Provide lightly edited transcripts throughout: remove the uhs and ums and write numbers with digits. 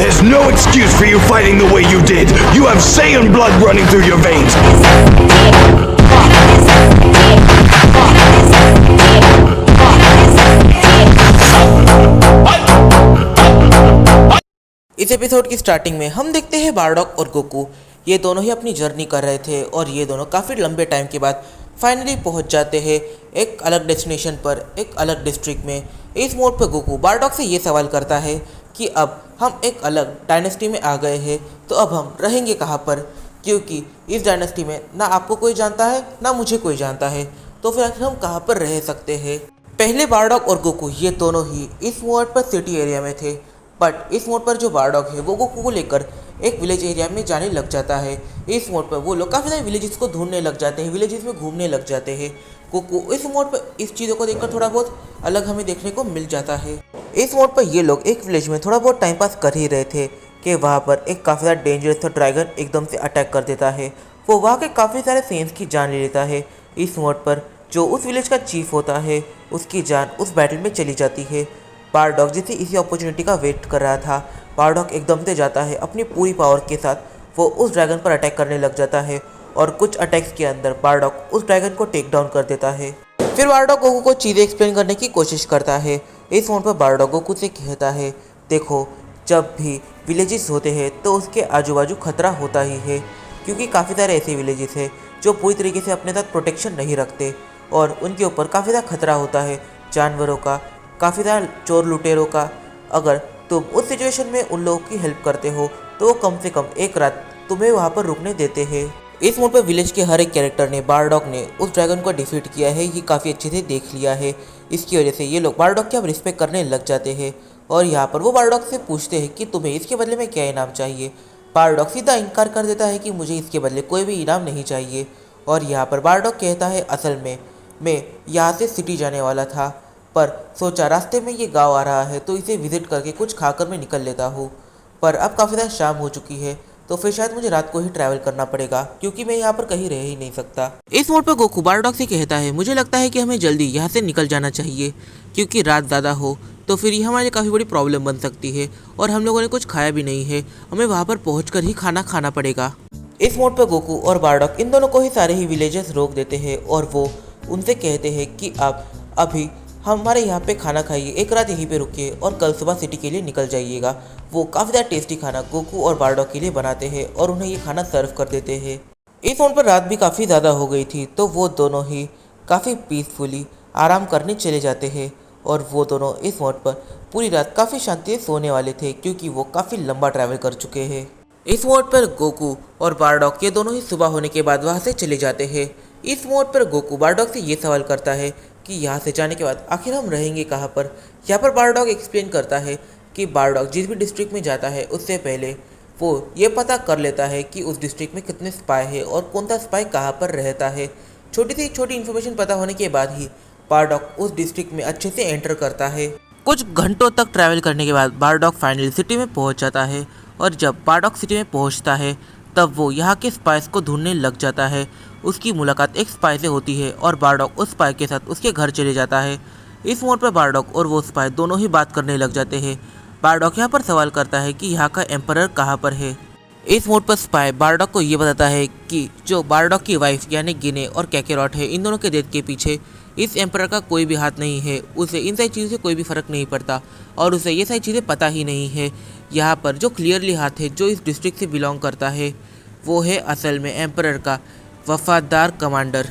There's no excuse for you fighting the way you did. You have Saiyan blood running through your veins. इस episode की starting में हम देखते हैं Bardock और गोकू। ये दोनों ही अपनी जर्नी कर रहे थे और ये दोनों काफ़ी लंबे टाइम के बाद फाइनली पहुंच जाते हैं एक अलग डेस्टिनेशन पर, एक अलग डिस्ट्रिक्ट में। इस मोड पर गोकू बारडॉक से ये सवाल करता है कि अब हम एक अलग डायनेस्टी में आ गए हैं, तो अब हम रहेंगे कहाँ पर, क्योंकि इस डायनेस्टी में ना आपको कोई जानता है ना मुझे कोई जानता है, तो फिर आखिर हम कहाँ पर रह सकते हैं। पहले बारडॉक और गोकू ये दोनों ही इस मोड पर सिटी एरिया में थे, बट इस मोड पर जो बारडॉक है वो गोकू को लेकर एक विलेज एरिया में जाने लग जाता है। इस मोड पर वो लोग काफ़ी सारे विलेजेस को ढूंढने लग जाते हैं, विलेजेस में घूमने लग जाते हैं। गोकू इस मोड पर इस चीज़ों को देखकर थोड़ा बहुत अलग हमें देखने को मिल जाता है। इस मोड पर ये लोग एक विलेज में थोड़ा बहुत टाइम पास कर ही रहे थे कि वहाँ पर एक काफ़ी ज़्यादा डेंजरस सा ड्रैगन एकदम से अटैक कर देता है। वो वहाँ के काफ़ी सारे सेंस की जान ले लेता है। इस मोड पर जो उस विलेज का चीफ होता है उसकी जान उस बैटल में चली जाती है। बारडॉक जिसे इसी अपॉर्चुनिटी का वेट कर रहा था, बारडॉक एकदम से जाता है अपनी पूरी पावर के साथ, वो उस ड्रैगन पर अटैक करने लग जाता है और कुछ अटैक्स के अंदर बारडॉक उस ड्रैगन को टेक डाउन कर देता है। फिर बारडॉक गोकू को चीज़ें एक्सप्लेन करने की कोशिश करता है। इस मोड पर बारडॉक गोकू से कहता है, देखो जब भी विलेजेस होते हैं तो उसके आजू बाजू खतरा होता ही है, क्योंकि काफ़ी सारे ऐसे विलेजेस हैं जो पूरी तरीके से अपने साथ प्रोटेक्शन नहीं रखते और उनके ऊपर काफ़ी ज़्यादा खतरा होता है, जानवरों का, काफ़ी ज़्यादा चोर लुटेरों का। अगर तुम उस सिचुएशन में उन लोगों की हेल्प करते हो तो वो कम से कम एक रात तुम्हें वहाँ पर रुकने देते हैं। इस मोड पर विलेज के हर एक कैरेक्टर ने, बारडॉक ने उस ड्रैगन को डिफीट किया है, ये काफ़ी अच्छे से देख लिया है। इसकी वजह से ये लोग बारडॉक की अब रिस्पेक्ट करने लग जाते हैं और यहाँ पर वो बारडॉक से पूछते हैं कि तुम्हें इसके बदले में क्या इनाम चाहिए। बारडॉक सीधा इनकार कर देता है कि मुझे इसके बदले कोई भी इनाम नहीं चाहिए। और यहाँ पर बारडॉक कहता है, असल में मैं यहाँ से सिटी जाने वाला था, पर सोचा रास्ते में ये गांव आ रहा है तो इसे विजिट करके कुछ खाकर मैं निकल लेता हूँ, पर अब काफ़ी ज़्यादा शाम हो चुकी है तो फिर शायद मुझे रात को ही ट्रैवल करना पड़ेगा, क्योंकि मैं यहाँ पर कहीं रह ही नहीं सकता। इस मोड पर गोकू बारडॉक से कहता है, मुझे लगता है कि हमें जल्दी यहाँ से निकल जाना चाहिए, क्योंकि रात ज़्यादा हो तो फिर ये हमारे लिए काफ़ी बड़ी प्रॉब्लम बन सकती है और हम लोगों ने कुछ खाया भी नहीं है, हमें वहाँ पर पहुँच कर ही खाना खाना पड़ेगा। इस मोड पर गोकू और बारडॉक इन दोनों को ही सारे ही विलेजेस रोक देते हैं और वो उनसे कहते हैं कि आप अभी हमारे यहाँ पे खाना खाइए, एक रात यहीं पे रुकिए और कल सुबह सिटी के लिए निकल जाइएगा। वो काफ़ी ज़्यादा टेस्टी खाना गोकू और बारडॉक के लिए बनाते हैं और उन्हें ये खाना सर्व कर देते हैं। इस मोड पर रात भी काफ़ी ज़्यादा हो गई थी तो वो दोनों ही काफ़ी पीसफुली आराम करने चले जाते हैं और वो दोनों इस मोड पर पूरी रात काफ़ी शांति से सोने वाले थे, क्योंकि वो काफ़ी लंबा ट्रैवल कर चुके हैं। इस मोड पर गोकू और बारडॉक ये दोनों ही सुबह होने के बाद वहाँ से चले जाते हैं। इस मोड पर गोकू बारडॉक से ये सवाल करता है कि यहाँ से जाने के बाद आखिर हम रहेंगे कहाँ पर। यहाँ पर बारडॉक एक्सप्लेन करता है कि बारडॉक जिस भी डिस्ट्रिक्ट में जाता है उससे पहले वो ये पता कर लेता है कि उस डिस्ट्रिक्ट में कितने स्पाई है और कौन सा स्पाई कहाँ पर रहता है। छोटी सी छोटी इन्फॉर्मेशन पता होने के बाद ही बारडॉक उस डिस्ट्रिक्ट में अच्छे से एंटर करता है। कुछ घंटों तक ट्रैवल करने के बाद बारडॉक फाइनली सिटी में पहुँच जाता है और जब बारडॉक सिटी में पहुँचता है तब वो यहाँ के स्पाइस को ढूंढने लग जाता है। उसकी मुलाकात एक स्पाई से होती है और बारडॉक उस स्पाई के साथ उसके घर चले जाता है। इस मोड पर बारडॉक और वो स्पाई दोनों ही बात करने लग जाते हैं। बारडॉक यहाँ पर सवाल करता है कि यहाँ का एम्परर कहाँ पर है। इस मोड पर स्पाई बारडॉक को ये बताता है कि जो बारडॉक की वाइफ यानी गिने और कैकेरॉट है, इन दोनों के डेथ के पीछे इस एम्परर का कोई भी हाथ नहीं है। उसे इन सारी चीज़ों से कोई भी फ़र्क नहीं पड़ता और उसे ये सारी चीज़ें पता ही नहीं है। यहाँ पर जो क्लियरली हाथ है जो इस डिस्ट्रिक्ट से बिलोंग करता है वो है असल में एम्परर का वफादार कमांडर।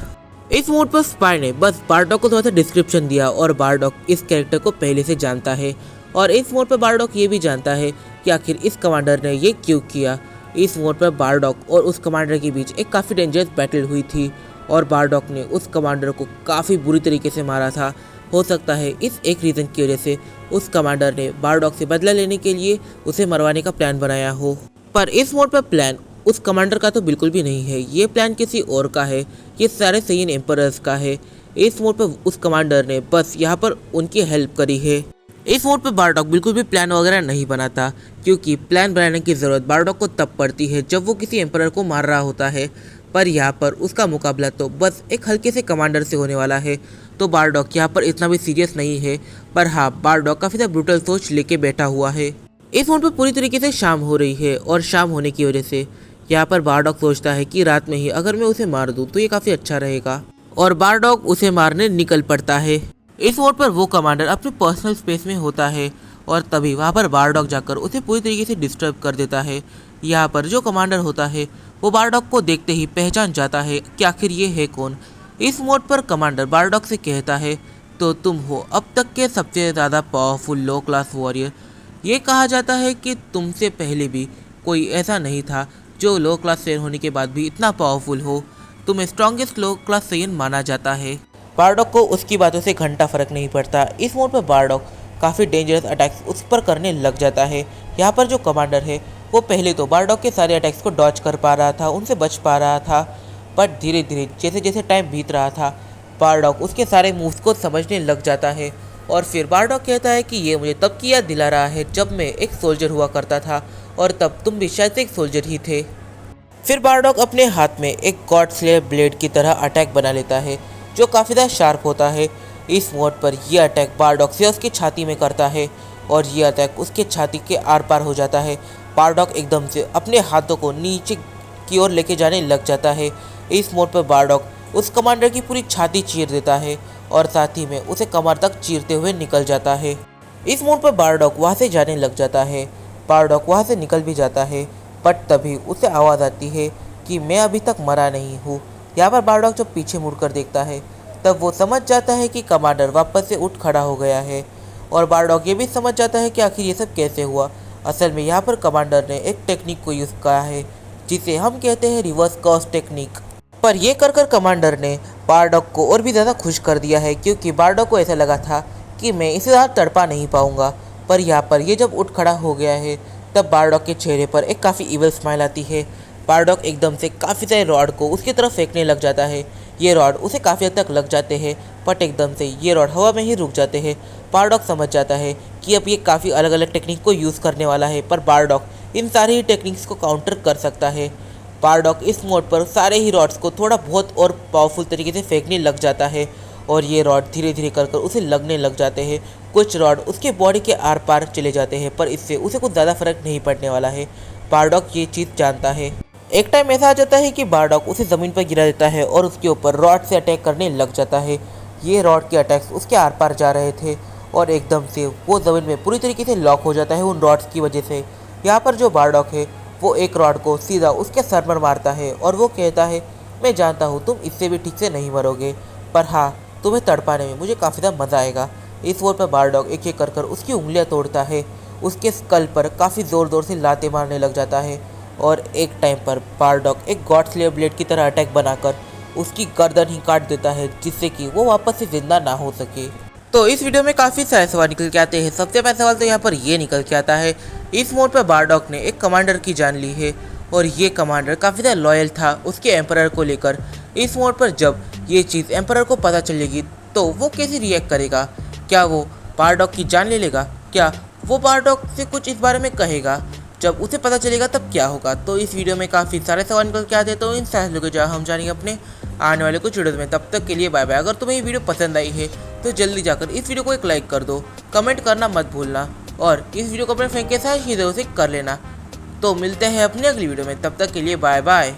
इस मोड पर स्पाई ने बस बारडॉक को थोड़ा सा डिस्क्रिप्शन दिया और बारडॉक इस कैरेक्टर को पहले से जानता है और इस मोड पर बारडॉक ये भी जानता है कि आखिर इस कमांडर ने ये क्यों किया। इस मोड पर बारडॉक और उस कमांडर के बीच एक काफ़ी डेंजरस बैटल हुई थी और बारडॉक ने उस कमांडर को काफ़ी बुरी तरीके से मारा था। हो सकता है इस एक रीज़न की वजह से उस कमांडर ने बारडॉक से बदला लेने के लिए उसे मरवाने का प्लान बनाया हो, पर इस मोड पर प्लान उस कमांडर का तो बिल्कुल भी नहीं है। ये प्लान किसी और का है, ये सारे सैयन एम्परर्स का है। इस मोड पर उस कमांडर ने बस यहाँ पर उनकी हेल्प करी है। इस मोड पर बारडॉक बिल्कुल भी प्लान वगैरह नहीं बनाता, क्योंकि प्लान बनाने की ज़रूरत बारडॉक को तब पड़ती है जब वो किसी एम्परर को मार रहा होता है, पर यहाँ पर उसका मुकाबला तो बस एक हल्के से कमांडर से होने वाला है। तो बारडॉक यहाँ पर इतना भी सीरियस नहीं है, पर हाँ बारडॉक काफ़ी ज़्यादा ब्रूटल सोच लेके बैठा हुआ है। इस मोड पर पूरी तरीके से शाम हो रही है और शाम होने की वजह से यहाँ पर बारडॉग सोचता है कि रात में ही अगर मैं उसे मार दूँ तो ये काफ़ी अच्छा रहेगा और बारडॉग उसे मारने निकल पड़ता है। इस मोड पर वो कमांडर अपने पर्सनल स्पेस में होता है और तभी वहाँ पर बारडॉग जाकर उसे पूरी तरीके से डिस्टर्ब कर देता है। यहाँ पर जो कमांडर होता है वो बारडॉग को देखते ही पहचान जाता है कि आखिर ये है कौन। इस मोड पर कमांडर बारडॉग से कहता है तो तुम हो अब तक के सबसे ज़्यादा पावरफुल लो क्लास वॉरियर। ये कहा जाता है कि तुमसे पहले भी कोई ऐसा नहीं था जो लो क्लास सेयन होने के बाद भी इतना पावरफुल हो। तुम्हें स्ट्रॉन्गेस्ट लो क्लास सेयन माना जाता है। बारडॉग को उसकी बातों से घंटा फर्क नहीं पड़ता। इस मोड पर बारडॉग काफ़ी डेंजरस अटैक्स उस पर करने लग जाता है। यहाँ पर जो कमांडर है वो पहले तो बारडॉग के सारे अटैक्स को डॉज कर पा रहा था, उनसे बच पा रहा था, बट धीरे धीरे जैसे जैसे टाइम बीत रहा था बारडॉग उसके सारे मूव्स को समझने लग जाता है। और फिर बारडॉग कहता है कि ये मुझे तब की याद दिला रहा है जब मैं एक सोल्जर हुआ करता था और तब तुम भी शायद एक सोल्जर ही थे। फिर बारडॉग अपने हाथ में एक गॉड स्लेयर ब्लेड की तरह अटैक बना लेता है जो काफ़ी ज़्यादा शार्प होता है। इस मोड पर यह अटैक बारडॉग से उसकी छाती में करता है और यह अटैक उसके छाती के आर पार हो जाता है। बारडॉग एकदम से अपने हाथों को नीचे की ओर लेके जाने लग जाता है। इस मोड पर बारडॉग उस कमांडर की पूरी छाती चीर देता है और साथ ही में उसे कमर तक चीरते हुए निकल जाता है। इस मोड पर बारडॉग वहाँ से जाने लग जाता है। बारडॉग वहाँ से निकल भी जाता है बट तभी उसे आवाज़ आती है कि मैं अभी तक मरा नहीं हूँ। यहाँ पर बारडॉग जब पीछे मुड़कर देखता है तब वो समझ जाता है कि कमांडर वापस से उठ खड़ा हो गया है और बारडॉग ये भी समझ जाता है कि आखिर ये सब कैसे हुआ। असल में यहाँ पर कमांडर ने एक टेक्निक को यूज़ किया है जिसे हम कहते हैं रिवर्स कर्स टेक्निक। पर यह कर कमांडर ने बारडॉग को और भी ज़्यादा खुश कर दिया है क्योंकि बारडॉग को ऐसा लगा था कि मैं इसे ज़्यादा तड़पा नहीं पाऊँगा। पर यहाँ पर ये जब उठ खड़ा हो गया है तब बारडॉग के चेहरे पर एक काफ़ी इविल स्माइल आती है। बारडॉग एकदम से काफ़ी सारे रॉड को उसकी तरफ फेंकने लग जाता है। ये रॉड उसे काफ़ी हद तक लग जाते हैं बट एकदम से ये रॉड हवा में ही रुक जाते हैं। बारडॉग समझ जाता है कि अब ये काफ़ी अलग अलग टेक्निक को यूज़ करने वाला है पर बारडॉग इन सारी ही टेक्निक्स को काउंटर कर सकता है। बारडॉग इस मोड पर सारे ही रॉड्स को थोड़ा बहुत और पावरफुल तरीके से फेंकने लग जाता है और ये रॉड धीरे धीरे कर उसे लगने लग जाते हैं। कुछ रॉड उसके बॉडी के आर पार चले जाते हैं पर इससे उसे कुछ ज़्यादा फर्क नहीं पड़ने वाला है। बारडॉग ये चीज़ जानता है। एक टाइम ऐसा आ जाता है कि बारडॉग उसे ज़मीन पर गिरा देता है और उसके ऊपर रॉड से अटैक करने लग जाता है। ये रॉड के अटैक्स उसके आर पार जा रहे थे और एकदम से वो ज़मीन में पूरी तरीके से लॉक हो जाता है उन रॉड्स की वजह से। यहाँ पर जो बारडॉग है वो एक रॉड को सीधा उसके सर पर मारता है और वो कहता है मैं जानता हूँ तुम इससे भी ठीक से नहीं मरोगे पर हाँ तुम्हें तड़पाने में मुझे काफ़ी ज़्यादा मज़ा आएगा। इस वोर पर बारडॉग एक एक कर उसकी उंगलियां तोड़ता है, उसके स्कल पर काफ़ी ज़ोर ज़ोर से लाते मारने लग जाता है और एक टाइम पर बारडॉग एक गॉड स्लेयर ब्लेड की तरह अटैक बनाकर उसकी गर्दन ही काट देता है जिससे कि वो वापस से जिंदा ना हो सके। तो इस वीडियो में काफ़ी सारे सवाल निकल के आते हैं। सबसे पहला सवाल तो यहाँ पर ये निकल के आता है, इस मोड पर बारडॉग ने एक कमांडर की जान ली है और ये कमांडर काफ़ी ज़्यादा लॉयल था उसके एम्परर को लेकर। इस मोड पर जब ये चीज़ एम्परर को पता चलेगी तो वो कैसे रिएक्ट करेगा? क्या वो बारडॉग की जान ले लेगा? क्या वो बारडॉग से कुछ इस बारे में कहेगा? जब उसे पता चलेगा तब क्या होगा? तो इस वीडियो में काफ़ी सारे सवाल निकल के आते हैं, तो इन सारे को जहाँ हम जानेंगे अपने आने वाले कुछ वीडियोज़ में। तब तक के लिए बाय बाय। अगर तुम्हें ये वीडियो पसंद आई है तो जल्दी जाकर इस वीडियो को एक लाइक कर दो, कमेंट करना मत भूलना और इस वीडियो को अपने फ्रेंड के साथ ही से कर लेना। तो मिलते हैं अपनी अगली वीडियो में, तब तक के लिए बाय बाय।